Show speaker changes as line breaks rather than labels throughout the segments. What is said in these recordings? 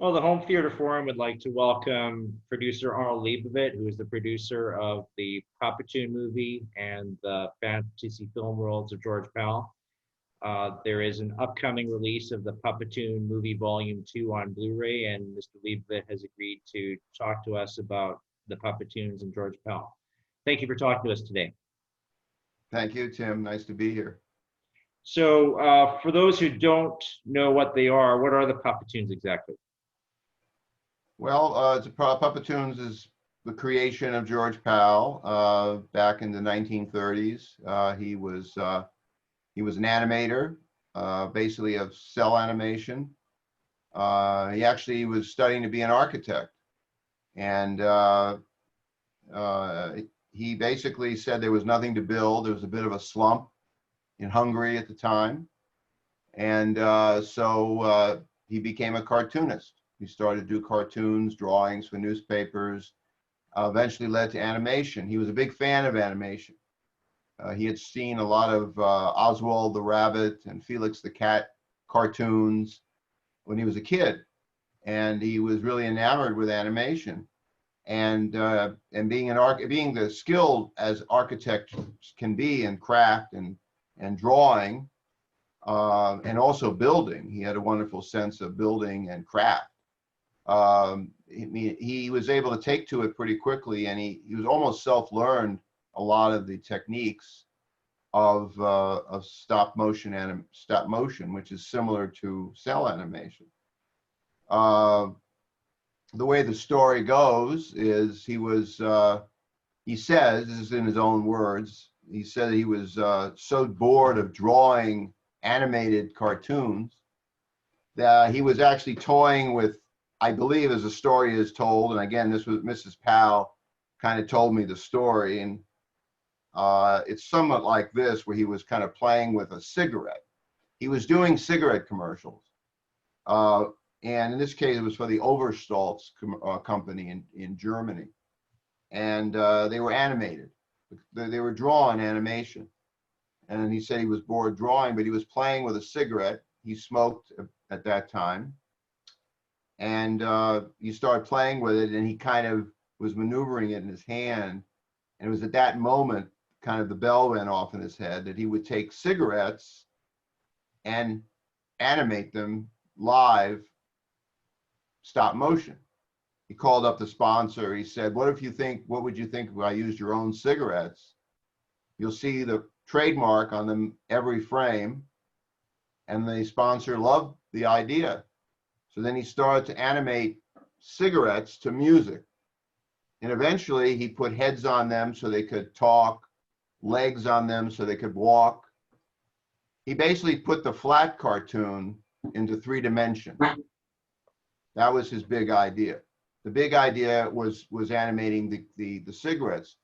Well, the Home Theater Forum would like to welcome producer Arnie Leibovit, who is the producer of the Puppetoon movie and the fantasy film worlds of George Pal. There is an upcoming release of the Puppetoon Movie Volume 2 on Blu-ray, and Mr. Leibovit has agreed to talk to us about the Puppetoons and George Pal. Thank you for talking to us today.
Thank you, Tim. Nice to be here.
So for those who don't know what they are, what are the Puppetoons exactly?
Well, Puppetoons is the creation of George Pal back in the 1930s. He was an animator, basically of cell animation. He actually was studying to be an architect, and he basically said there was nothing to build. There was a bit of a slump in Hungary at the time, and so he became a cartoonist. He started to do cartoons, drawings for newspapers, eventually led to animation. He was a big fan of animation. He had seen a lot of Oswald the Rabbit and Felix the Cat cartoons when he was a kid, and he was really enamored with animation. And being the skilled as architects can be in craft and drawing, and also building. He had a wonderful sense of building and craft. He was able to take to it pretty quickly, and he was almost self-learned a lot of the techniques of stop motion, which is similar to cell animation. The way the story goes is he says, this is in his own words, he said he was so bored of drawing animated cartoons that he was actually toying with, I believe as the story is told, and again, this was Mrs. Powell kind of told me the story, and it's somewhat like this, where he was kind of playing with a cigarette. He was doing cigarette commercials, and in this case, it was for the Overstolz company in Germany, and they were animated. They were drawn animation, and he said he was bored drawing, but he was playing with a cigarette. He smoked at that time, and he started playing with it, and he kind of was maneuvering it in his hand, and it was at that moment kind of the bell went off in his head that he would take cigarettes and animate them live, stop motion. He called up the sponsor. He said, what would you think if I used your own cigarettes? You'll see the trademark on them every frame. And the sponsor loved the idea. So then he started to animate cigarettes to music. And eventually he put heads on them so they could talk, legs on them so they could walk. He basically put the flat cartoon into 3 dimensions. That was his big idea. The big idea was animating the cigarettes.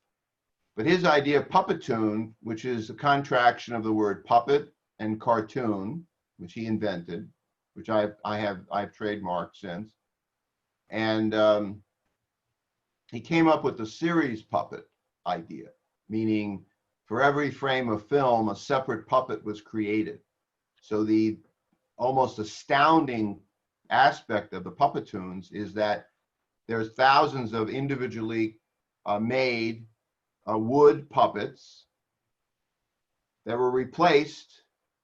But his idea, Puppetoon, which is a contraction of the word puppet and cartoon, which he invented, which I've trademarked since. And he came up with the series puppet idea, meaning for every frame of film, a separate puppet was created. So the almost astounding aspect of the Puppetoons is that there's thousands of individually made wood puppets that were replaced.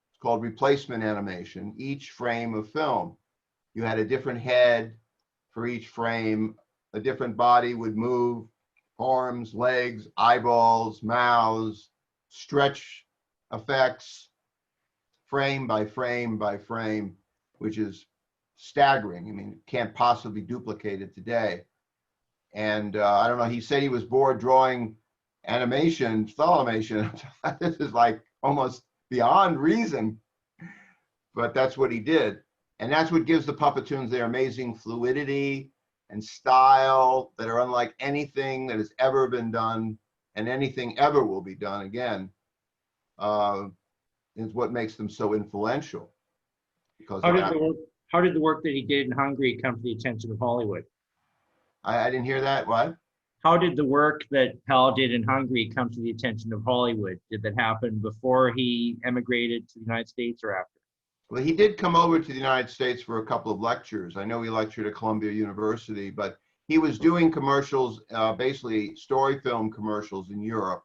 It's called replacement animation, each frame of film. You had a different head for each frame, a different body would move, arms, legs, eyeballs, mouths, stretch effects, frame by frame by frame, which is staggering. I mean, it can't possibly duplicate it today. And I don't know, he said he was bored drawing animation, style animation. This is like almost beyond reason, but that's what he did. And that's what gives the Puppetoons their amazing fluidity and style that are unlike anything that has ever been done, and anything ever will be done again, is what makes them so influential. Because
how did the work that he did in Hungary come to the attention of Hollywood?
I didn't hear that. What?
How did the work that Pal did in Hungary come to the attention of Hollywood? Did that happen before he emigrated to the United States or after?
Well, he did come over to the United States for a couple of lectures. I know he lectured at Columbia University, but he was doing commercials, basically story film commercials in Europe.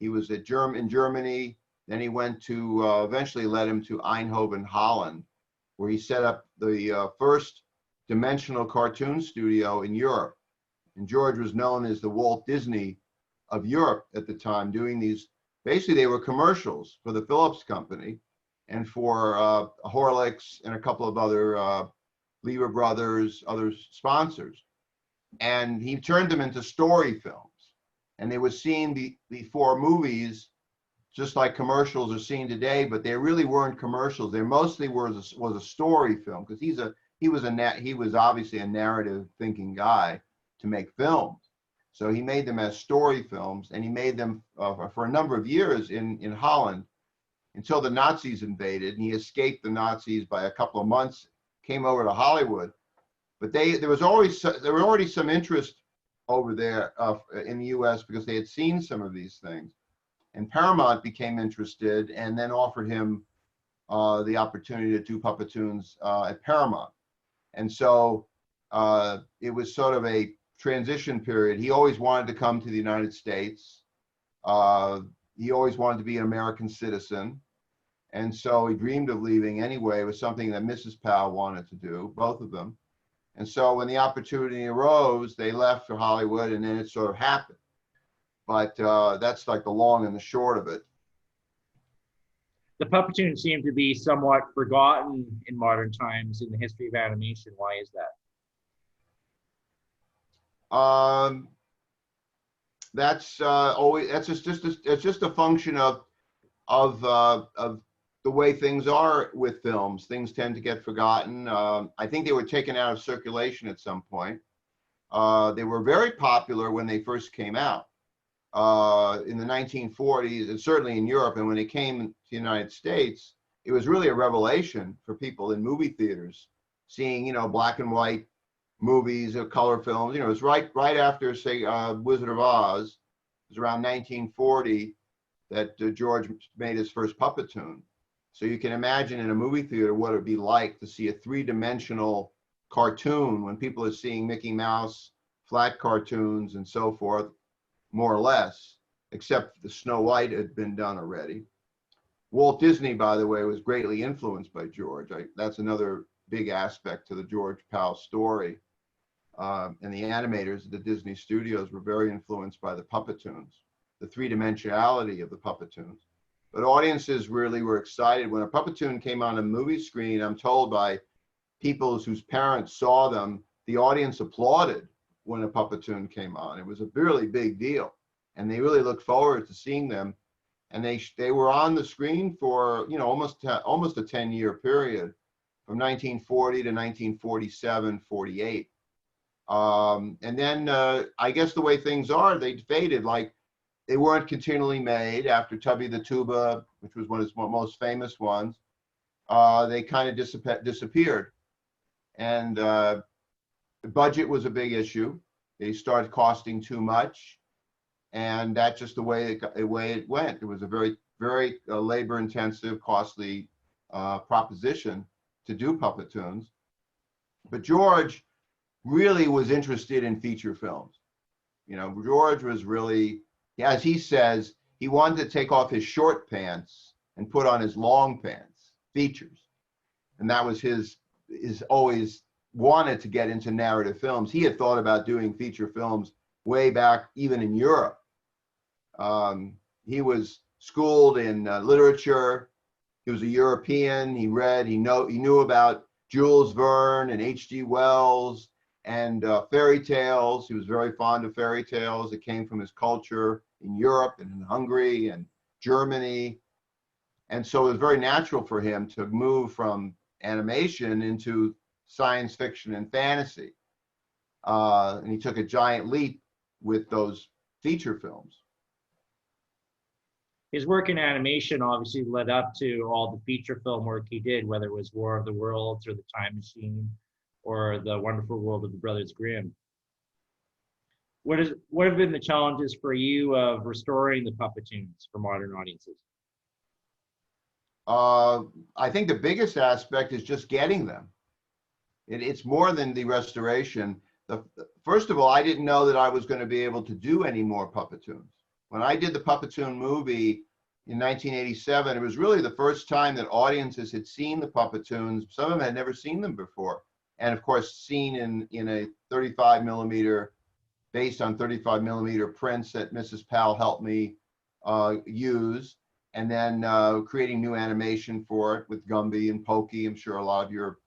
He was in Germany, then he went to, eventually led him to Eindhoven, Holland, where he set up the first dimensional cartoon studio in Europe. And George was known as the Walt Disney of Europe at the time, doing these, basically they were commercials for the Philips Company and for Horlicks and a couple of other Lever Brothers, other sponsors. And he turned them into story films. And they were seeing the four movies just like commercials are seen today, but they really weren't commercials. They mostly was a story film, because he was obviously a narrative thinking guy to make films. So he made them as story films, and he made them for a number of years in Holland until the Nazis invaded, and he escaped the Nazis by a couple of months, came over to Hollywood. But there were already some interest over there in the U.S. because they had seen some of these things. And Paramount became interested and then offered him the opportunity to do Puppetoons at Paramount. And so it was sort of a transition period. He always wanted to come to the United States. He always wanted to be an American citizen. And so he dreamed of leaving anyway. It was something that Mrs. Powell wanted to do, both of them. And so when the opportunity arose, they left for Hollywood, and then it sort of happened. But that's like the long and the short of it.
The Puppetoons seem to be somewhat forgotten in modern times in the history of animation. Why is that?
It's just a function of the way things are with films. Things tend to get forgotten. I think they were taken out of circulation at some point. They were very popular when they first came out in the 1940s, and certainly in Europe. And when they came to the United States, it was really a revelation for people in movie theaters, seeing, black and white movies or color films. It was right after, say, Wizard of Oz. It was around 1940 that George made his first Puppetoon. So you can imagine in a movie theater what it would be like to see a three-dimensional cartoon when people are seeing Mickey Mouse, flat cartoons, and so forth, more or less, except the Snow White had been done already. Walt Disney, by the way, was greatly influenced by George. That's another big aspect to the George Powell story. And the animators at the Disney studios were very influenced by the Puppetoons, the three-dimensionality of the Puppetoons. But audiences really were excited when a Puppetoon came on a movie screen. I'm told by people whose parents saw them, the audience applauded when a Puppetoon came on. It was a really big deal, and they really looked forward to seeing them. And they were on the screen for almost a 10-year period, from 1940 to 1947, 48. And then I guess the way things are, they faded. Like, they weren't continually made after Tubby the Tuba, which was one of his most famous ones. They kind of disappeared. And the budget was a big issue. They started costing too much. And that's just the way it went. It was a very, very labor-intensive, costly proposition to do Puppetoons. But George really was interested in feature films. George was really, as he says, he wanted to take off his short pants and put on his long pants, features. And that was his always wanted to get into narrative films. He had thought about doing feature films way back, even in Europe. He was schooled in literature. He was a European. He read, he knew about Jules Verne and H.G. Wells and fairy tales. He was very fond of fairy tales. It came from his culture in Europe and in Hungary and Germany. And so it was very natural for him to move from animation into science fiction and fantasy. And he took a giant leap with those feature films.
His work in animation obviously led up to all the feature film work he did, whether it was War of the Worlds or The Time Machine or The Wonderful World of the Brothers Grimm. What have been the challenges for you of restoring the Puppetoons for modern audiences?
I think the biggest aspect is just getting them. It's more than the restoration. First of all, I didn't know that I was going to be able to do any more Puppetoons. When I did the Puppetoon movie in 1987, it was really the first time that audiences had seen the Puppetoons. Some of them had never seen them before. And of course, seen in a 35 millimeter, based on 35 millimeter prints that Mrs. Powell helped me use. And then creating new animation for it with Gumby and Pokey. I'm sure a lot of your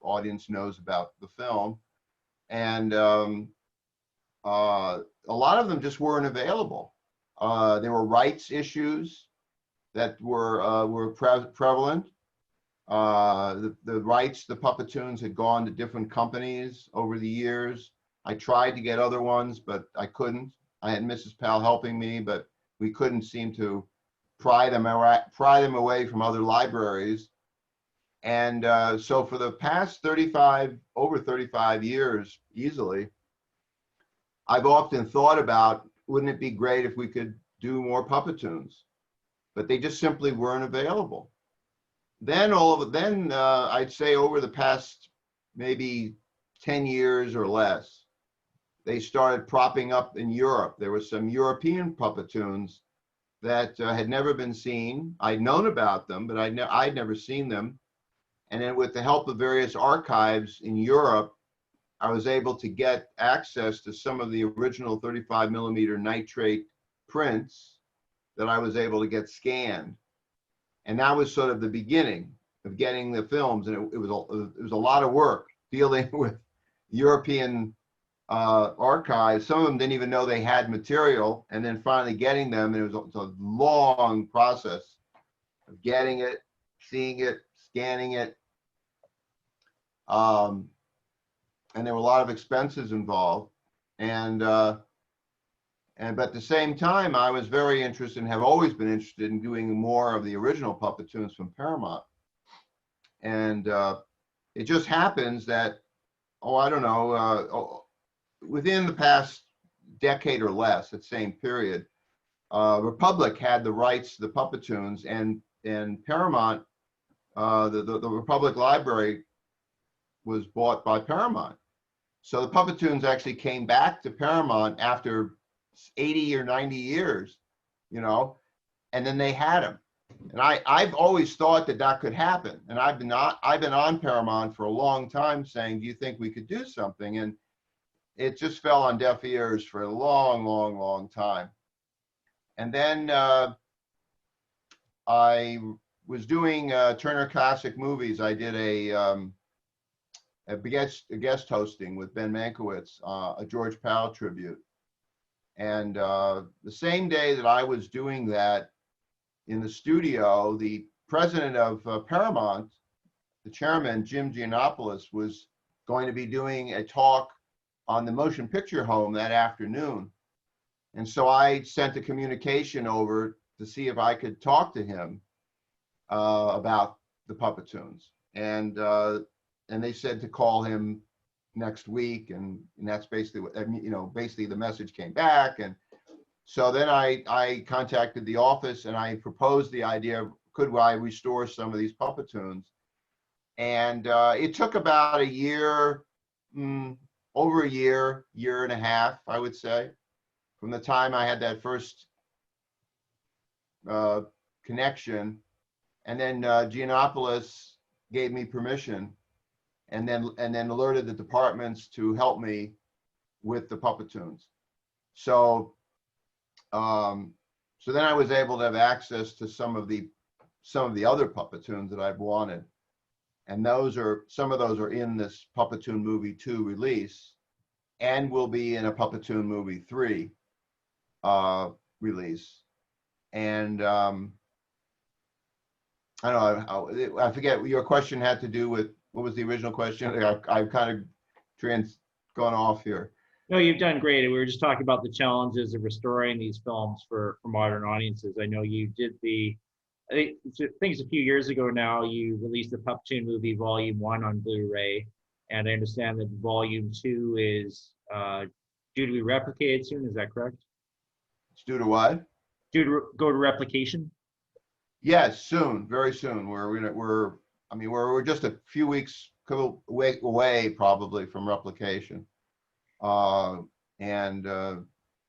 audience knows about the film. And a lot of them just weren't available. There were rights issues that were prevalent. The rights, the Puppetoons had gone to different companies over the years. I tried to get other ones, but I couldn't. I had Mrs. Powell helping me, but we couldn't seem to pry them away from other libraries. And so for the past over 35 years, easily, I've often thought about, wouldn't it be great if we could do more Puppetoons? But they just simply weren't available. Then I'd say over the past maybe 10 years or less, they started propping up in Europe. There were some European Puppetoons that had never been seen. I'd known about them, but I'd never seen them. And then with the help of various archives in Europe, I was able to get access to some of the original 35 millimeter nitrate prints that I was able to get scanned. And that was sort of the beginning of getting the films. And it was a lot of work dealing with European archives. Some of them didn't even know they had material, and then finally getting them. And it was a long process of getting it, seeing it, scanning it. And there were a lot of expenses involved. But at the same time, I was very interested and have always been interested in doing more of the original Puppetoons from Paramount. And it just happens that, I don't know, within the past decade or less, that same period, Republic had the rights to the Puppetoons, and Paramount, the Republic Library was bought by Paramount. So the Puppetoons actually came back to Paramount after 80 or 90 years, and then they had them. And I've always thought that could happen. And I've been on Paramount for a long time saying, do you think we could do something? And it just fell on deaf ears for a long, long, long time. And then I was doing Turner Classic Movies. I did a guest hosting with Ben Mankiewicz, a George Powell tribute. And the same day that I was doing that in the studio, the president of Paramount, the chairman, Jim Giannopoulos, was going to be doing a talk on the motion picture home that afternoon. And so I sent a communication over to see if I could talk to him about the Puppetoons. And they said to call him next week, and that's basically what, basically the message came back. And so then I contacted the office and I proposed the idea of, could I restore some of these Puppetoons? And it took about a year, over a year and a half, I would say, from the time I had that first connection. And then Giannopoulos gave me permission, and then alerted the departments to help me with the Puppetoons. So then I was able to have access to some of the other Puppetoons that I've wanted, and some of those are in this Puppetoon Movie 2 release, and will be in a Puppetoon Movie 3 release. And I don't know, I forget, your question had to do with, what was the original question? I've kind of gone off here.
No, you've done great. We were just talking about the challenges of restoring these films for modern audiences. I know you did I think it's a few years ago now, you released the Puppetoon Movie Volume 1 on Blu-ray. And I understand that Volume 2 is due to be replicated soon. Is that correct?
It's due to what?
Due to go to replication.
Yes, soon, very soon. I mean, we're just a few weeks away probably from replication. Uh, and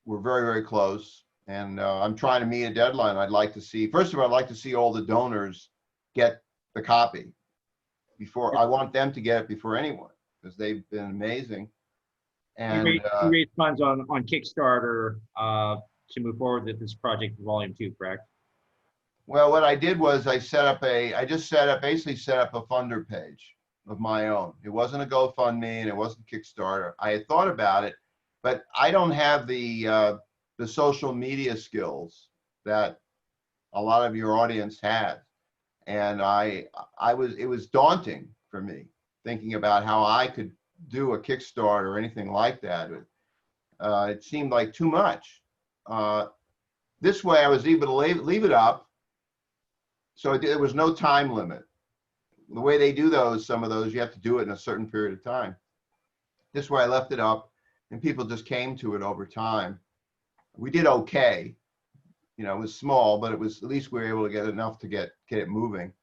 we're very, very close. And I'm trying to meet a deadline. I'd like to see, first of all, I'd like to see all the donors get the copy before, I want them to get it before anyone, because they've been amazing. And
You raised funds on Kickstarter to move forward with this project for Volume 2, correct?
well, what I did was I basically set up a funder page of my own. It wasn't a GoFundMe and it wasn't Kickstarter. I had thought about it, but I don't have the social media skills that a lot of your audience had. And it was daunting for me thinking about how I could do a Kickstarter or anything like that. It seemed like too much. This way I was able to leave it up. So there was no time limit. The way they do some of those, you have to do it in a certain period of time. This way I left it up and people just came to it over time. We did okay. You know, it was small, but it was, at least we were able to get enough to get it moving.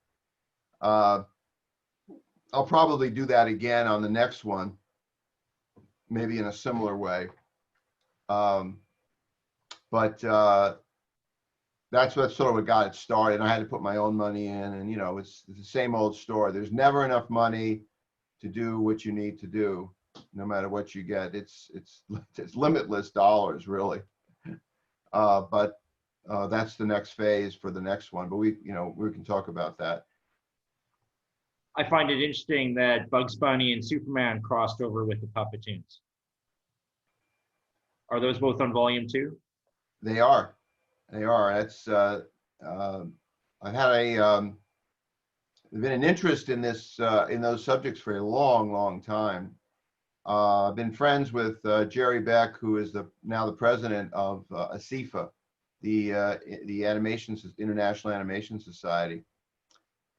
I'll probably do that again on the next one, maybe in a similar way. But that's what sort of got it started. I had to put my own money in, and you know, it's the same old story. There's never enough money to do what you need to do, no matter what you get. It's limitless dollars, really. But that's the next phase for the next one. But we can talk about that.
I find it interesting that Bugs Bunny and Superman crossed over with the Puppetoons. Are those both on Volume 2?
They are. That's I've had been an interest in this in those subjects for a long, long time. I've been friends with Jerry Beck, who is now the president of ASIFA, the International Animation Society,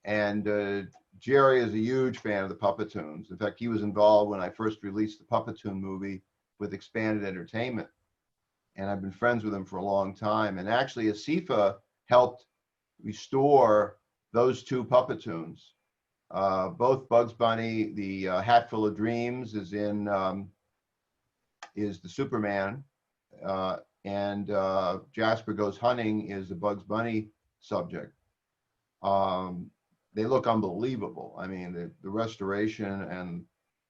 and Jerry is a huge fan of the Puppetoons. In fact, he was involved when I first released the Puppetoon movie with Expanded Entertainment. And I've been friends with him for a long time. And actually, ASIFA helped restore those two Puppetoons. Both Bugs Bunny, the Hatful of Dreams is the Superman, and Jasper Goes Hunting is the Bugs Bunny subject. They look unbelievable. I mean, the restoration and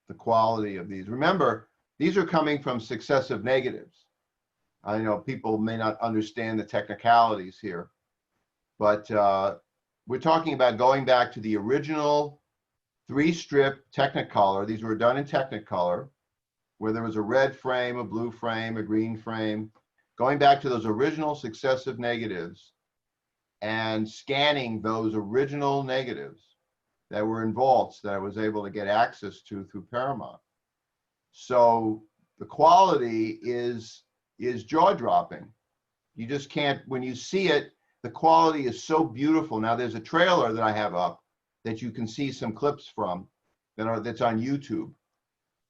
the quality of these. Remember, these are coming from successive negatives. I know people may not understand the technicalities here, but we're talking about going back to the original 3-strip Technicolor. These were done in Technicolor, where there was a red frame, a blue frame, a green frame, going back to those original successive negatives and scanning those original negatives that were in vaults that I was able to get access to through Paramount. So the quality is jaw-dropping. You just can't, when you see it, the quality is so beautiful. Now there's a trailer that I have up that you can see some clips from that's on YouTube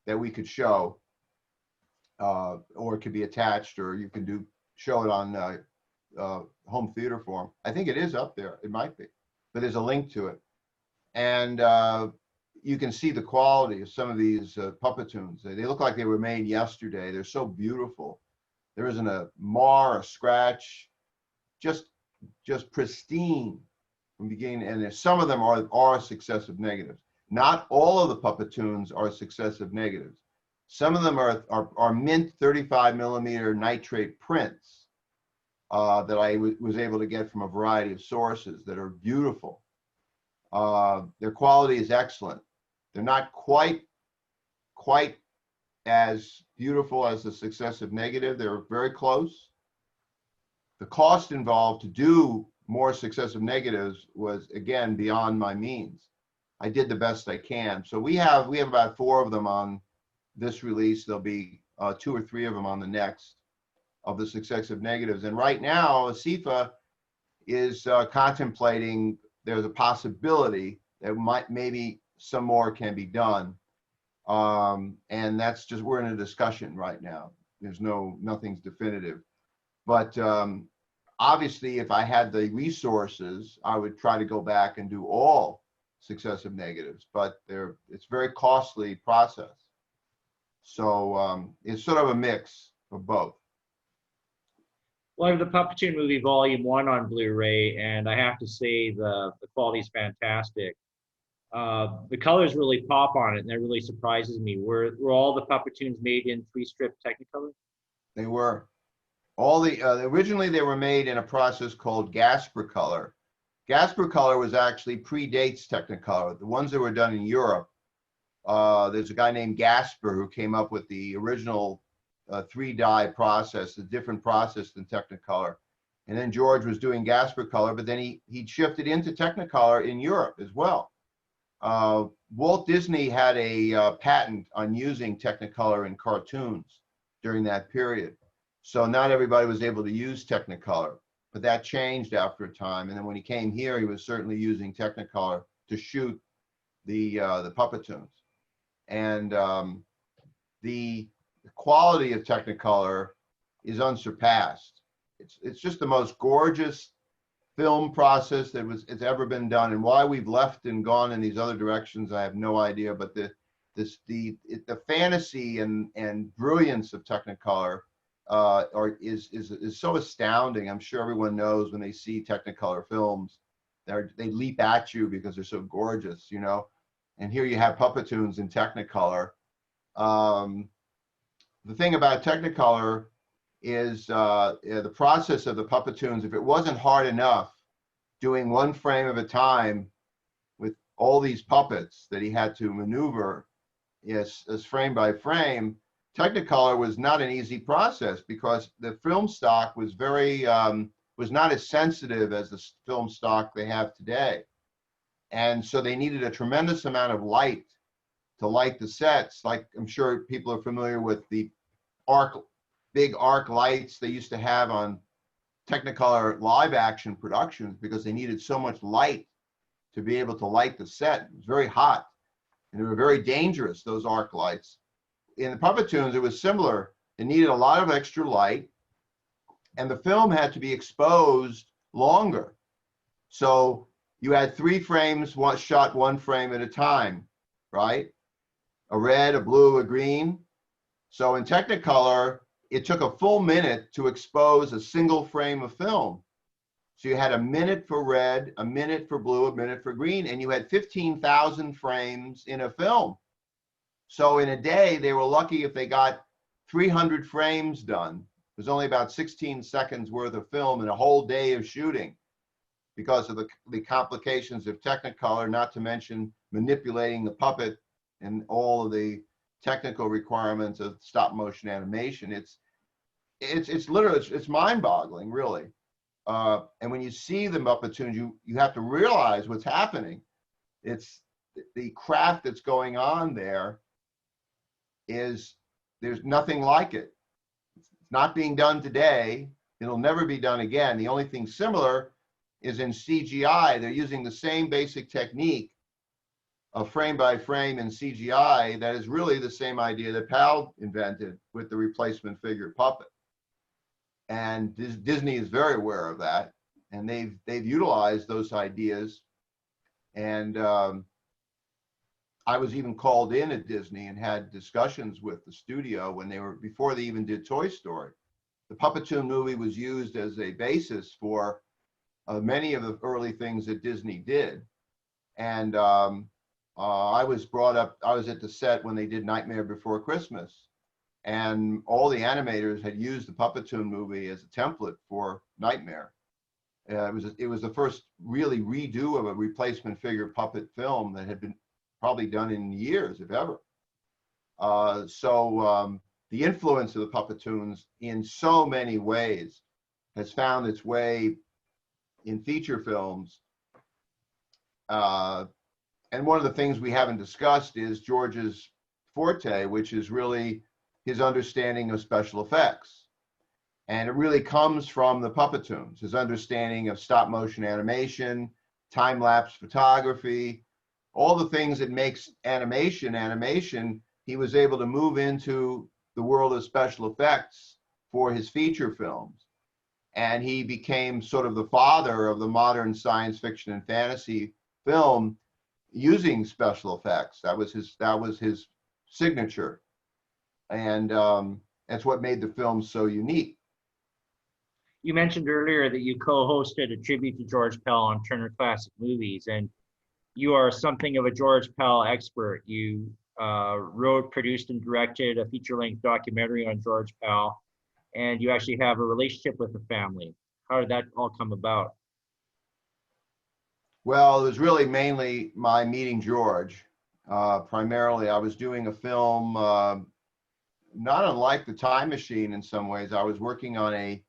that we could show, or it could be attached, or you can show it on home theater form. I think it is up there. It might be, but there's a link to it, and you can see the quality of some of these Puppetoons. They look like they were made yesterday. They're so beautiful. There isn't a mar, a scratch, just pristine from beginning. And some of them are successive negatives. Not all of the Puppetoons are successive negatives. Some of them are mint 35mm nitrate prints that I was able to get from a variety of sources that are beautiful. Their quality is excellent. They're not quite as beautiful as the successive negative. They're very close. The cost involved to do more successive negatives was, again, beyond my means. I did the best I can. So we have about 4 of them on this release. There'll be 2 or 3 of them on the next of the successive negatives. And right now, ASIFA is contemplating, there's a possibility that maybe some more can be done. And that's just, we're in a discussion right now. Nothing's definitive. But obviously, if I had the resources, I would try to go back and do all successive negatives, but it's a very costly process. So it's sort of a mix of both.
Well, I have the Puppetoon Movie Volume 1 on Blu-ray, and I have to say the quality is fantastic. The colors really pop on it, and that really surprises me. Were all the Puppetoons made in 3-strip Technicolor?
They were. All originally they were made in a process called Gasper Color. Gasper Color was actually predates Technicolor. The ones that were done in Europe, there's a guy named Gasper who came up with the original 3-dye process, a different process than Technicolor. And then George was doing Gasper Color, but then he shifted into Technicolor in Europe as well. Walt Disney had a patent on using Technicolor in cartoons during that period. So not everybody was able to use Technicolor, but that changed after a time. And then when he came here, he was certainly using Technicolor to shoot the Puppetoons. And the quality of Technicolor is unsurpassed. It's just the most gorgeous film process it's ever been done. And why we've left and gone in these other directions, I have no idea. But the fantasy and brilliance of Technicolor is so astounding. I'm sure everyone knows when they see Technicolor films, they leap at you because they're so gorgeous, you know. And here you have Puppetoons in Technicolor. The thing about Technicolor is the process of the Puppetoons. If it wasn't hard enough doing one frame at a time with all these puppets that he had to maneuver as frame by frame, Technicolor was not an easy process because the film stock was was not as sensitive as the film stock they have today. And so they needed a tremendous amount of light to light the sets. Like I'm sure people are familiar with the big arc lights they used to have on Technicolor live action productions because they needed so much light to be able to light the set. It was very hot and they were very dangerous, those arc lights. In the Puppetoons, it was similar. It needed a lot of extra light and the film had to be exposed longer. So you had 3 frames, shot 1 frame at a time, right? A red, a blue, a green. So in Technicolor, it took a full minute to expose a single frame of film. So you had a minute for red, a minute for blue, a minute for green, and you had 15,000 frames in a film. So in a day, they were lucky if they got 300 frames done. It was only about 16 seconds worth of film in a whole day of shooting because of the complications of Technicolor, not to mention manipulating the puppet and all of the technical requirements of stop motion animation. It's literally, it's mind-boggling, really. And when you see the Puppetoons, you have to realize what's happening. It's the craft that's going on there there's nothing like it. It's not being done today. It'll never be done again. The only thing similar is in CGI. They're using the same basic technique of frame by frame in CGI that is really the same idea that Pal invented with the replacement figure puppet. And Disney is very aware of that, and they've utilized those ideas. And I was even called in at Disney and had discussions with the studio before they even did Toy Story. The Puppetoon movie was used as a basis for many of the early things that Disney did. And I was at the set when they did Nightmare Before Christmas, and all the animators had used the Puppetoon movie as a template for Nightmare. It was the first really redo of a replacement figure puppet film that had been probably done in years, if ever. The influence of the Puppetoons in so many ways has found its way in feature films. And one of the things we haven't discussed is George's forte, which is really his understanding of special effects. And it really comes from the Puppetoons, his understanding of stop motion animation, time-lapse photography, all the things that makes animation, he was able to move into the world of special effects for his feature films. And he became sort of the father of the modern science fiction and fantasy film using special effects. That was his signature, and that's what made the film so unique.
You mentioned earlier that you co-hosted a tribute to George Pell on Turner Classic Movies, and you are something of a George Pell expert. You wrote, produced, and directed a feature-length documentary on George Pell, and you actually have a relationship with the family. How did that all come about?
Well, it was really mainly my meeting George. Primarily, I was doing a film not unlike The Time Machine in some ways. I was working on a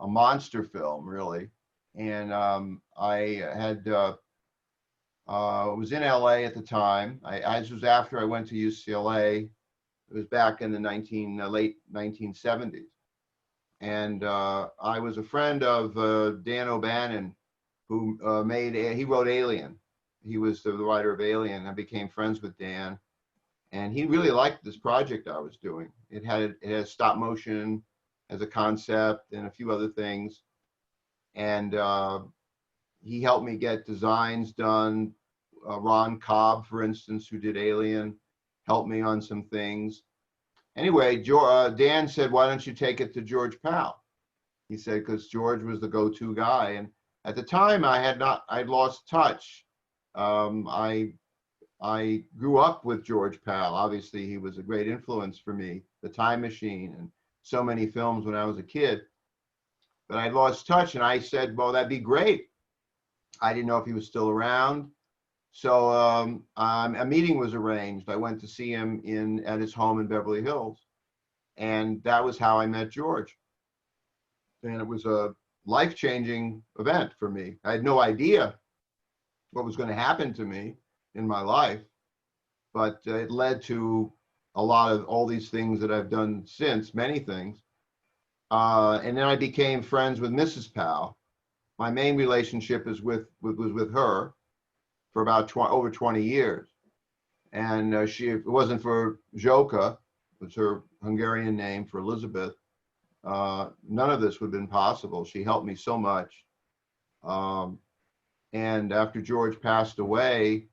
monster film, really. And I had was in LA at the time. This was after I went to UCLA. It was back in the late 1970s. And I was a friend of Dan O'Bannon, who he wrote Alien. He was the writer of Alien. I became friends with Dan. And he really liked this project I was doing. It had stop motion as a concept and a few other things. And he helped me get designs done. Ron Cobb, for instance, who did Alien, helped me on some things. Anyway, Dan said, "Why don't you take it to George Pell?" He said, because George was the go-to guy. And at the time, I'd lost touch. I grew up with George Pell. Obviously, he was a great influence for me. The Time Machine and so many films when I was a kid. But I lost touch, and I said, "Well, that'd be great." I didn't know if he was still around. So a meeting was arranged. I went to see him at his home in Beverly Hills. And that was how I met George. And it was a life-changing event for me. I had no idea what was going to happen to me in my life, but it led to a lot of all these things that I've done since, many things. And then I became friends with Mrs. Pell. My main relationship was with her for about over 20 years. And if it wasn't for Joka, was her Hungarian name for Elizabeth, none of this would have been possible. She helped me so much. And after George passed away,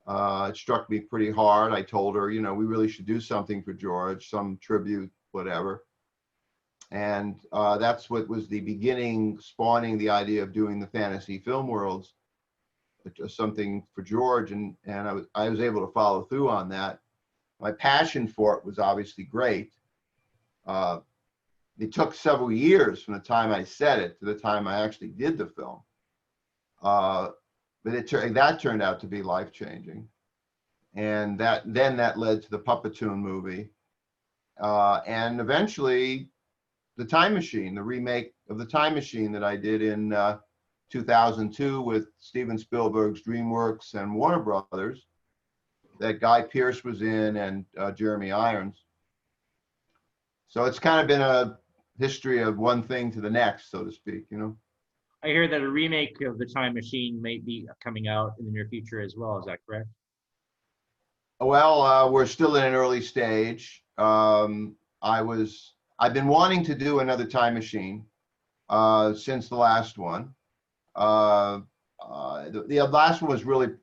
it struck me pretty hard. I told her, we really should do something for George, some tribute, whatever. And that's what was the beginning, spawning the idea of doing the fantasy film worlds, something for George. And I was able to follow through on that. My passion for it was obviously great. It took several years from the time I said it to the time I actually did the film. But that turned out to be life-changing. And that led to the Puppetoon movie. And eventually, The Time Machine, the remake of The Time Machine that I did in 2002 with Steven Spielberg's DreamWorks and Warner Brothers, that Guy Pearce was in, and Jeremy Irons. So it's kind of been a history of one thing to the next, so to speak,
I hear that a remake of The Time Machine may be coming out in the near future as well. Is that correct?
Well, we're still in an early stage. I've been wanting to do another Time Machine since the last one. The last one was really,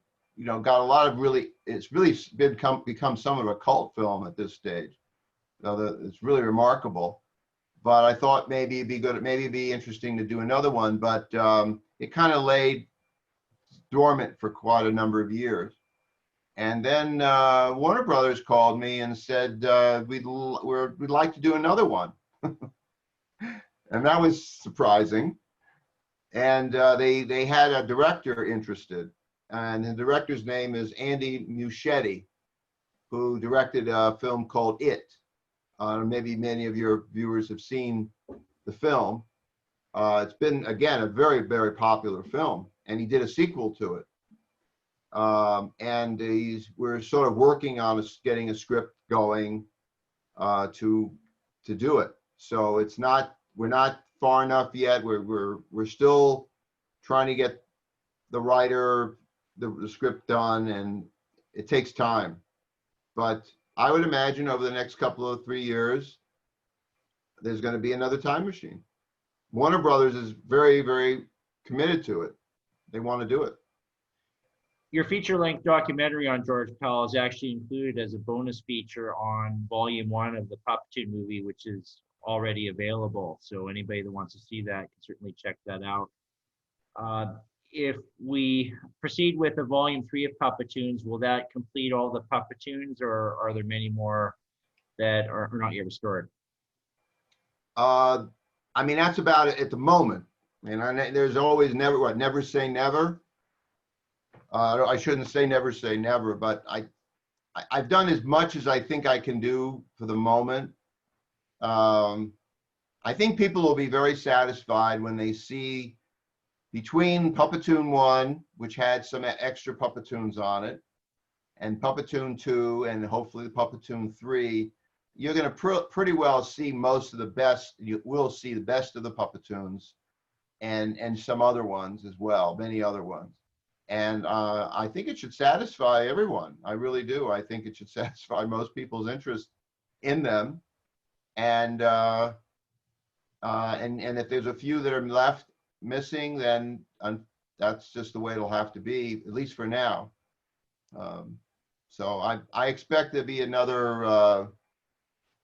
got a lot of it's really become some of a cult film at this stage. It's really remarkable. But I thought maybe it'd be interesting to do another one, but it kind of lay dormant for quite a number of years. And then Warner Brothers called me and said, we'd like to do another one. And that was surprising. And they had a director interested. And the director's name is Andy Muschietti, who directed a film called It. Maybe many of your viewers have seen the film. It's been, again, a very, very popular film, and he did a sequel to it. And we're sort of working on getting a script going to do it. So we're not far enough yet. We're still trying to get the writer, the script done, and it takes time. But I would imagine over the next couple of 3 years, there's going to be another Time Machine. Warner Brothers is very, very committed to it. They want to do it.
Your feature-length documentary on George Pell is actually included as a bonus feature on Volume 1 of the Puppetoon movie, which is already available. So anybody that wants to see that can certainly check that out. If we proceed with a Volume 3 of Puppetoons, will that complete all the Puppetoons, or are there many more that are not yet restored?
I mean, that's about it at the moment. And there's always never say never. I shouldn't say never, but I've done as much as I think I can do for the moment. I think people will be very satisfied when they see between Puppetoon 1, which had some extra Puppetoons on it, and Puppetoon 2, and hopefully the Puppetoon 3, you're going to pretty well see most of the best. You will see the best of the Puppetoons and some other ones as well, many other ones. And I think it should satisfy everyone. I really do. I think it should satisfy most people's interest in them. And if there's a few that are left missing, then that's just the way it'll have to be, at least for now. So I expect there'll be another.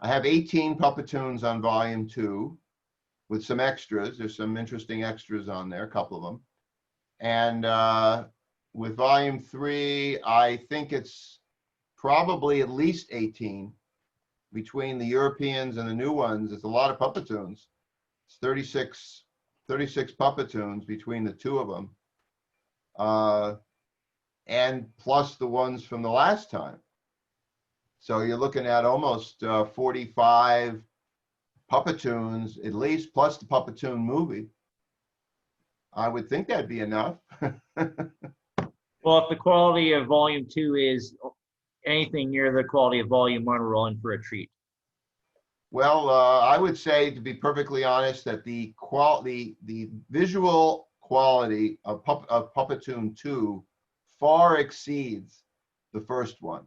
I have 18 Puppetoons on Volume 2 with some extras. There's some interesting extras on there, a couple of them. And with Volume 3, I think it's probably at least 18 between the Europeans and the new ones. It's a lot of Puppetoons. It's 36 Puppetoons between the two of them. And plus the ones from the last time. So you're looking at almost 45 Puppetoons, at least, plus the Puppetoon movie. I would think that'd be enough.
Well, if the quality of Volume 2 is anything near the quality of Volume 1, we're in for a treat.
Well, I would say, to be perfectly honest, that the visual quality of Puppetoon 2 far exceeds the first one.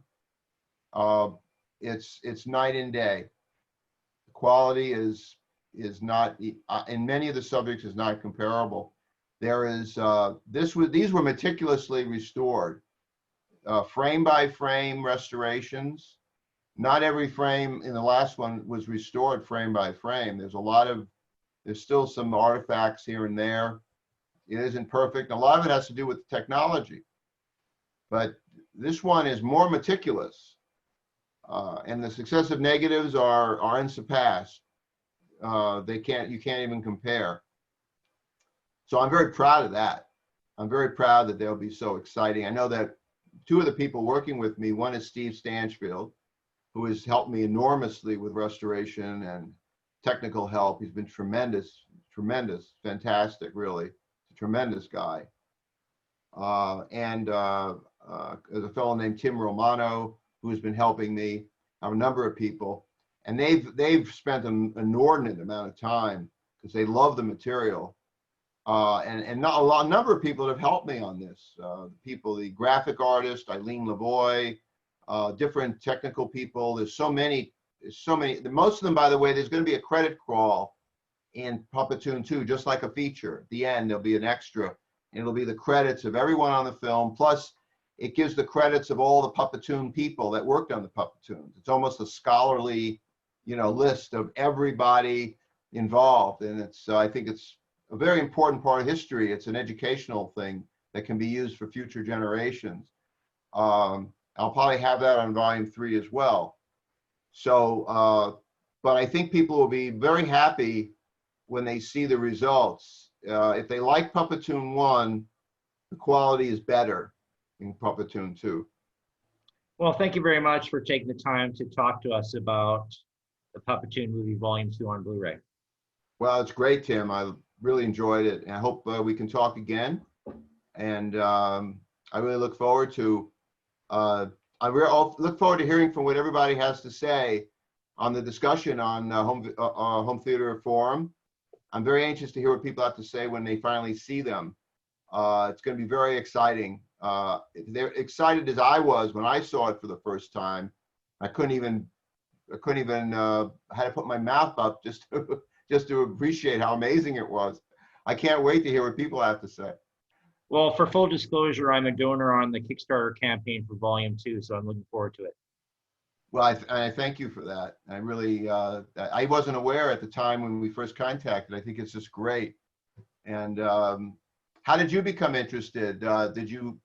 It's night and day. The quality is not, in many of the subjects, is not comparable. There is these were meticulously restored, frame by frame restorations. Not every frame in the last one was restored frame by frame. There's still some artifacts here and there. It isn't perfect. A lot of it has to do with technology, but this one is more meticulous. And the successive negatives are unsurpassed. You can't even compare. So I'm very proud of that. I'm very proud that they'll be so exciting. I know that two of the people working with me, one is Steve Stanchfield, who has helped me enormously with restoration and technical help. He's been tremendous, fantastic, really. A tremendous guy. And there's a fellow named Tim Romano, who has been helping me, a number of people. And they've spent an inordinate amount of time because they love the material. And not a number of people have helped me on this. The graphic artist, Eileen Lavoie, different technical people. There's so many. Most of them, by the way, there's going to be a credit crawl in Puppetoon 2, just like a feature. At the end, there'll be an extra, and it'll be the credits of everyone on the film. Plus, it gives the credits of all the Puppetoon people that worked on the Puppetoons. It's almost a scholarly, list of everybody involved, and I think it's a very important part of history. It's an educational thing that can be used for future generations. I'll probably have that on Volume 3 as well. So, but I think people will be very happy when they see the results. If they like Puppetoon 1, the quality is better in Puppetoon 2.
Well, thank you very much for taking the time to talk to us about the Puppetoon Movie Volume 2 on Blu-ray.
Well, it's great, Tim. I really enjoyed it, and I hope we can talk again. And I really look forward to hearing from what everybody has to say on the discussion on Home Theater Forum. I'm very anxious to hear what people have to say when they finally see them. It's going to be very exciting. They're excited as I was when I saw it for the first time. I had to put my mouth up just just to appreciate how amazing it was. I can't wait to hear what people have to say.
Well, for full disclosure, I'm a donor on the Kickstarter campaign for Volume 2, so I'm looking forward to it.
Well, I thank you for that. I really, I wasn't aware at the time when we first contacted. I think it's just great. And how did you become interested? You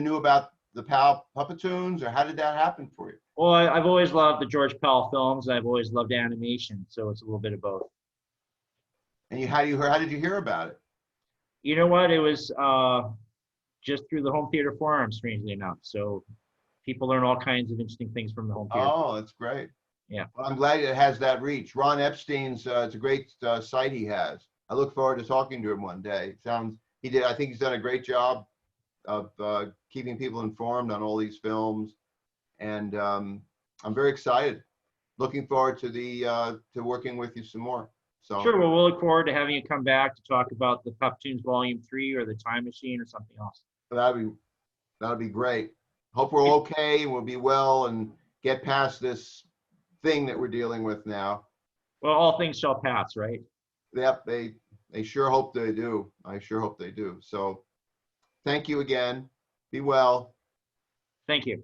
knew about the PAL Puppetoons, or how did that happen for you?
Well, I've always loved the George Pal films. I've always loved animation, so it's a little bit of both.
And how did you hear about it?
You know what? It was just through the home theater forum, strangely enough. So people learn all kinds of interesting things from the home theater.
Oh, that's great.
Yeah.
Well, I'm glad it has that reach. Ron Epstein's, it's a great site he has. I look forward to talking to him one day. I think he's done a great job of keeping people informed on all these films. And I'm very excited. Looking forward to to working with you some more. So
Sure. Well, we'll look forward to having you come back to talk about the Puppeteens Volume 3 or the Time Machine or something else.
that'll be great. Hope we're okay and we'll be well and get past this thing that we're dealing with now.
Well, all things shall pass, right?
Yep, they sure hope they do. I sure hope they do. So thank you again. Be well.
Thank you.